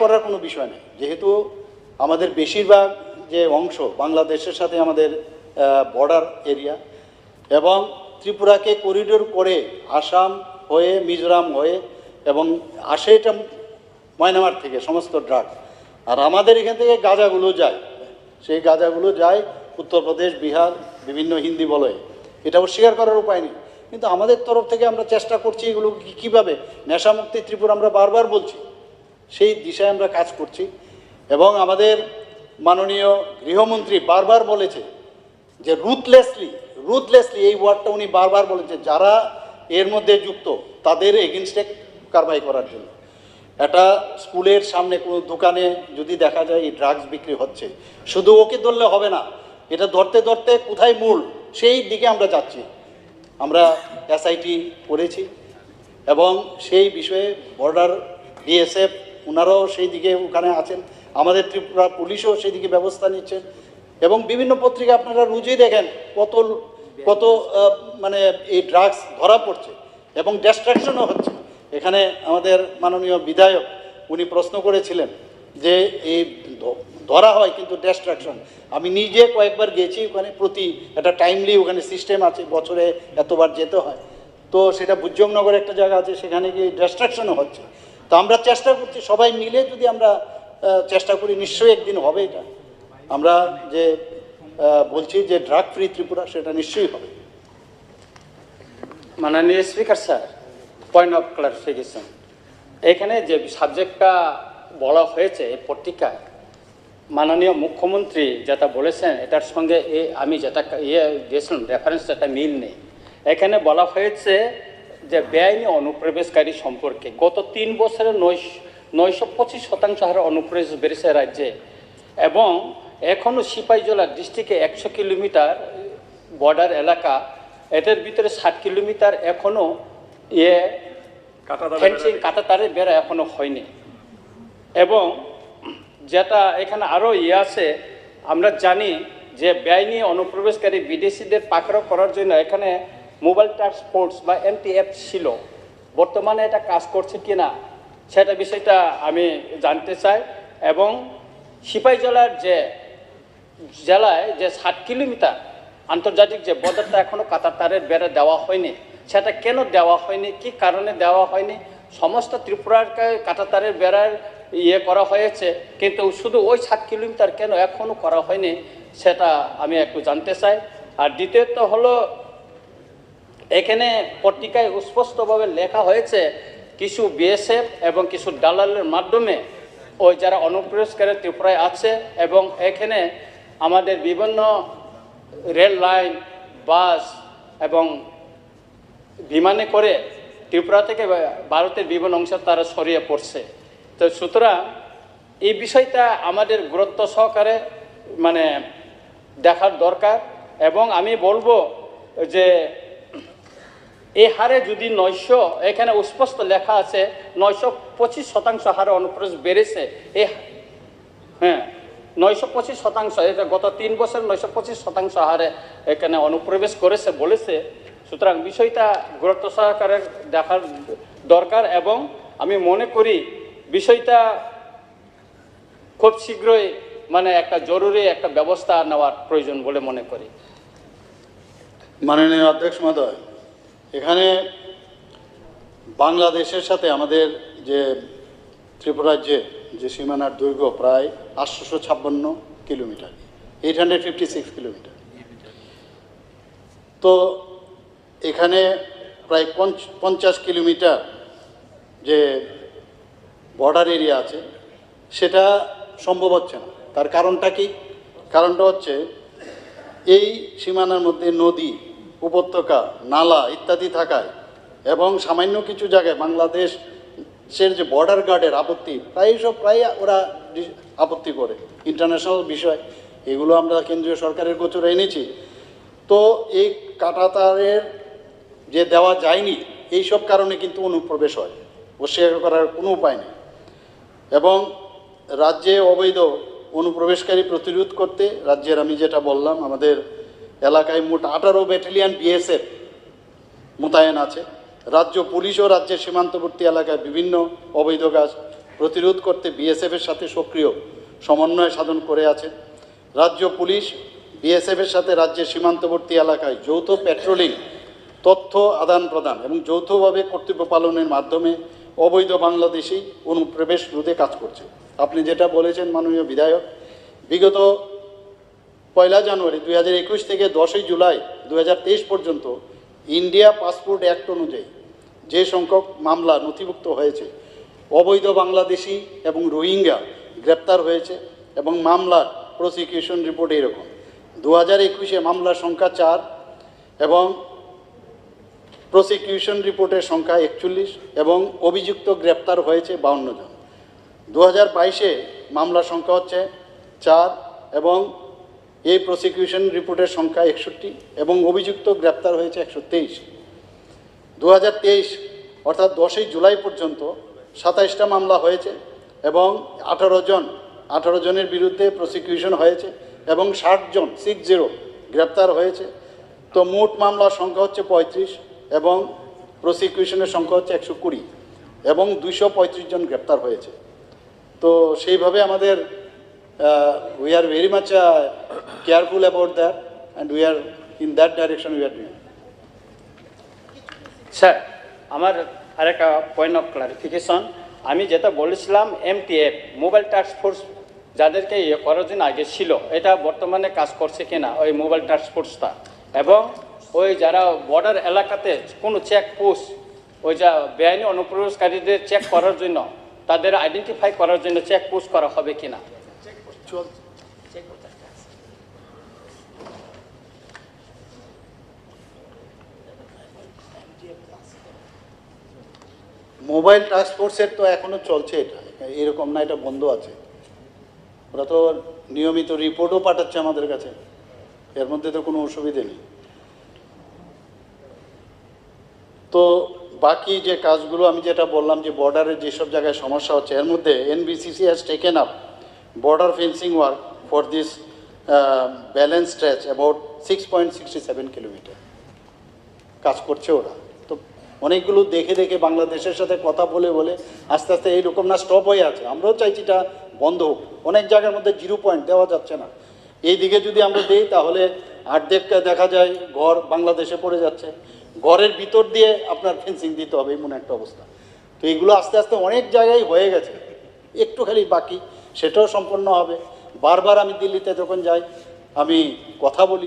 করার কোনো বিষয় নেই, যেহেতু আমাদের বেশিরভাগ যে অংশ বাংলাদেশের সাথে আমাদের বর্ডার এরিয়া, এবং ত্রিপুরাকে করিডোর করে আসাম হয়ে মিজোরাম হয়ে এবং আসে এটা মায়ানমার থেকে সমস্ত ড্রাগ, আর আমাদের এখান থেকে গাঁজাগুলো যায়, সেই গাঁজাগুলো যায় উত্তরপ্রদেশ, বিহার, বিভিন্ন হিন্দি বলয়ে। এটা অস্বীকার করার উপায় নেই, কিন্তু আমাদের তরফ থেকে আমরা চেষ্টা করছি এগুলো কীভাবে নেশামুক্তি ত্রিপুরা আমরা বারবার বলছি, সেই দিশায় আমরা কাজ করছি। এবং আমাদের মাননীয় গৃহমন্ত্রী বারবার বলেছে যে রুথলেসলি এই ওয়ার্ডটা উনি বারবার বলেছে, যারা এর মধ্যে যুক্ত তাদের এগেনস্টে কারবাই করার জন্য। একটা স্কুলের সামনে কোনো দোকানে যদি দেখা যায় এই ড্রাগস বিক্রি হচ্ছে, শুধু ওকে ধরলে হবে না, এটা ধরতে ধরতে কোথায় মূল সেই দিকে আমরা যাচ্ছি। আমরা এসআইটি করেছি এবং সেই বিষয়ে বর্ডার বিএসএফ ওনারাও সেই দিকে ওখানে আছেন, আমাদের ত্রিপুরা পুলিশও সেই দিকে ব্যবস্থা নিচ্ছেন। এবং বিভিন্ন পত্রিকা আপনারা রোজই দেখেন কত কত মানে এই ড্রাগস ধরা পড়ছে এবং ডিস্ট্রাকশনও হচ্ছে। এখানে আমাদের মাননীয় বিধায়ক উনি প্রশ্ন করেছিলেন যে এই ধরা হয় কিন্তু ডিস্ট্রাকশন। আমি নিজে কয়েকবার গেছি ওখানে, প্রতি একটা টাইমলি ওখানে সিস্টেম আছে, বছরে এতবার যেতে হয়। তো সেটা বুজ্জংনগরে একটা জায়গা আছে, সেখানে গিয়ে ডিস্ট্রাকশনও হচ্ছে। তো আমরা চেষ্টা করছি সবাই মিলে, যদি আমরা চেষ্টা করি নিশ্চয়ই একদিন হবে। এটা আমরা যে বলছি যে ড্রাগ ফ্রি ত্রিপুরা, সেটা নিশ্চয়ই হবে। মাননীয় speaker sir, point of clarification, এখানে যে সাবজেক্টটা বলা হয়েছে এই পত্রিকায়, মাননীয় মুখ্যমন্ত্রী যেটা বলেছেন এটার সঙ্গে আমি যেটা দিয়েছিলাম রেফারেন্স, যেটা মিল নেই। এখানে বলা হয়েছে যে বেআইনি অনুপ্রবেশকারী সম্পর্কে গত 3 বছরে 925% হারে অনুপ্রবেশ বেড়েছে রাজ্যে, এবং এখনও সিপাহীজলা ডিস্ট্রিক্টে 100 কিলোমিটার বর্ডার এলাকা, এটার ভিতরে 60 কিলোমিটার এখনও ফেন্সিং কাঁটাতারের বেড়া এখনও হয়নি। এবং যেটা এখানে আরও আছে, আমরা জানি যে বেআইনি অনুপ্রবেশকারী বিদেশিদের পাকড়াও করার জন্য এখানে মোবাইল টাস্ক ফোর্স বা MTF ছিল, বর্তমানে এটা কাজ করছে কি না সেটা বিষয়টা আমি জানতে চাই। এবং সিপাহীজলার যে জেলায় যে 60 কিলোমিটার আন্তর্জাতিক যে বর্ডারটা এখনও কাঁটাতারের বেড়া দেওয়া হয়নি, সেটা কেন দেওয়া হয়নি, কি কারণে দেওয়া হয়নি? সমস্ত ত্রিপুরার কাঁটাতারের বেড়ার করা হয়েছে, কিন্তু শুধু ওই 60 কিলোমিটার কেন এখনও করা হয়নি সেটা আমি একটু জানতে চাই। আর দ্বিতীয়ত হলো, এখানে পত্রিকায় স্পষ্টভাবে লেখা হয়েছে কিছু বিএসএফ এবং কিছু দালালের মাধ্যমে ওই যারা অনুপ্রবেশকারী ত্রিপুরায় আছে, এবং এখানে আমাদের বিভিন্ন রেল লাইন, বাস এবং বিমানে করে ত্রিপুরা থেকে ভারতের বিভিন্ন অংশে তারা ছড়িয়ে পড়ছে। তো সুতরাং এই বিষয়টা আমাদের গুরুত্ব সহকারে মানে দেখার দরকার। এবং আমি বলবো যে এই হারে যদি 900, এখানে স্পষ্ট লেখা আছে 925% হারে অনুপ্রবেশ বেড়েছে, 925%, এটা গত 3 বছর 925% হারে এখানে অনুপ্রবেশ করেছে বলেছে। সুতরাং বিষয়টা গুরুত্ব সহকারে দেখার দরকার, এবং আমি মনে করি বিষয়টা খুব শীঘ্রই মানে একটা জরুরি একটা ব্যবস্থা নেওয়ার প্রয়োজন বলে মনে করি। মাননীয় অধ্যক্ষ মহোদয়, এখানে বাংলাদেশের সাথে আমাদের যে ত্রিপুরা রাজ্যের যে সীমানার দৈর্ঘ্য প্রায় 856 কিলোমিটার, 856 কিলোমিটার। তো এখানে প্রায় 50 কিলোমিটার যে বর্ডার এরিয়া আছে সেটা সম্ভব হচ্ছে না। তার কারণটা কি? কারণটা হচ্ছে এই সীমানার মধ্যে নদী, উপত্যকা, নালা ইত্যাদি থাকায়, এবং সামান্য কিছু জায়গায় বাংলাদেশের যে বর্ডার গার্ডের আপত্তি, প্রায় ওরা আপত্তি করে। ইন্টারন্যাশনাল বিষয়, এগুলো আমরা কেন্দ্রীয় সরকারের গোচরে এনেছি। তো এই কাঁটাতারের যে দেওয়া যায়নি, এইসব কারণে কিন্তু অনুপ্রবেশ হয়, অস্বীকার করার কোনো উপায় নেই। এবং রাজ্যে অবৈধ অনুপ্রবেশকারী প্রতিরোধ করতে রাজ্যের, আমি যেটা বললাম, আমাদের এলাকায় মোট 18 ব্যাটালিয়ন বিএসএফ মোতায়েন আছে। রাজ্য পুলিশও রাজ্যের সীমান্তবর্তী এলাকায় বিভিন্ন অবৈধ কাজ প্রতিরোধ করতে বিএসএফের সাথে সক্রিয় সমন্বয় সাধন করে আছে। রাজ্য পুলিশ বিএসএফের সাথে রাজ্যের সীমান্তবর্তী এলাকায় যৌথ পেট্রোলিং, তথ্য আদান প্রদান এবং যৌথভাবে কর্তব্য পালনের মাধ্যমে অবৈধ বাংলাদেশি অনুপ্রবেশ রোধে কাজ করছে। আপনি যেটা বলেছেন মাননীয় বিধায়ক, বিগত 1 জানুয়ারি 2021 থেকে 10 জুলাই 2023 পর্যন্ত ইন্ডিয়া পাসপোর্ট অ্যাক্ট অনুযায়ী যে সংখ্যক মামলা নথিভুক্ত হয়েছে, অবৈধ বাংলাদেশি এবং রোহিঙ্গা গ্রেপ্তার হয়েছে এবং মামলার প্রসিকিউশন রিপোর্ট এরকম 2021-এ মামলার সংখ্যা 4 এবং প্রসিকিউশন রিপোর্টের সংখ্যা 41 এবং অভিযুক্ত গ্রেপ্তার হয়েছে 52 জন। 2022-এ মামলার সংখ্যা হচ্ছে 4 এবং এই প্রসিকিউশন রিপোর্টের সংখ্যা 61 এবং অভিযুক্ত গ্রেপ্তার হয়েছে 123। 2023 অর্থাৎ 10 জুলাই পর্যন্ত 27টা মামলা হয়েছে এবং 18 জনের বিরুদ্ধে প্রসিকিউশন হয়েছে এবং 60 জন 60 গ্রেপ্তার হয়েছে। তো মোট মামলার সংখ্যা হচ্ছে 35 এবং প্রসিকিউশনের সংখ্যা হচ্ছে 120 এবং 235 জন গ্রেপ্তার হয়েছে। তো সেইভাবে আমাদের we are very much careful about that and we are in that direction we are doing. Sir, আমার আরেকটা পয়েন্ট অফ ক্লারিফিকেশন, আমি যেটা বলেছিলাম এমটিএফ মোবাইল টাস্ক ফোর্স যাদেরকে করার জন্য আগে ছিল, এটা বর্তমানে কাজ করছে কিনা ওই মোবাইল টাস্ক ফোর্সটা, এবং ওই যারা বর্ডার এলাকাতে কোনো চেকপোস্ট ওই যা বেআইনি অনুপ্রবেশকারীদের চেক করার জন্য, তাদের আইডেন্টিফাই করার জন্য চেকপোস্ট করা হবে কিনা? মোবাইল টাস্ক ফোর্সের তো এখনো চলছে, এটা এরকম না এটা বন্ধ আছে। ওরা তো নিয়মিত রিপোর্টও পাঠাচ্ছে আমাদের কাছে, এর মধ্যে তো কোনো অসুবিধে নেই। তো বাকি যে কাজগুলো আমি যেটা বললাম যে বর্ডারের যেসব জায়গায় সমস্যা হচ্ছে, এর মধ্যে NBCC has taken up border fencing work for this balance stretch about 6.67 kilometre কাজ করছে ওরা। তো অনেকগুলো দেখে দেখে বাংলাদেশের সাথে কথা বলে বলে আস্তে আস্তে এইরকম না স্টপ হয়ে আছে। আমরাও চাইছি এটা বন্ধ হোক। অনেক জায়গার মধ্যে 0 পয়েন্ট দেওয়া যাচ্ছে না। এই দিকে যদি আমরা দিই তাহলে আর্ধেকটা দেখা যায় ঘর বাংলাদেশে পড়ে যাচ্ছে, ঘরের ভিতর দিয়ে আপনার ফেন্সিং দিতে হবে এমন একটা অবস্থা। তো এইগুলো আস্তে আস্তে অনেক জায়গায় হয়ে গেছে, একটু খালি বাকি, সেটাও সম্পন্ন হবে। বারবার আমি দিল্লিতে যখন যাই আমি কথা বলি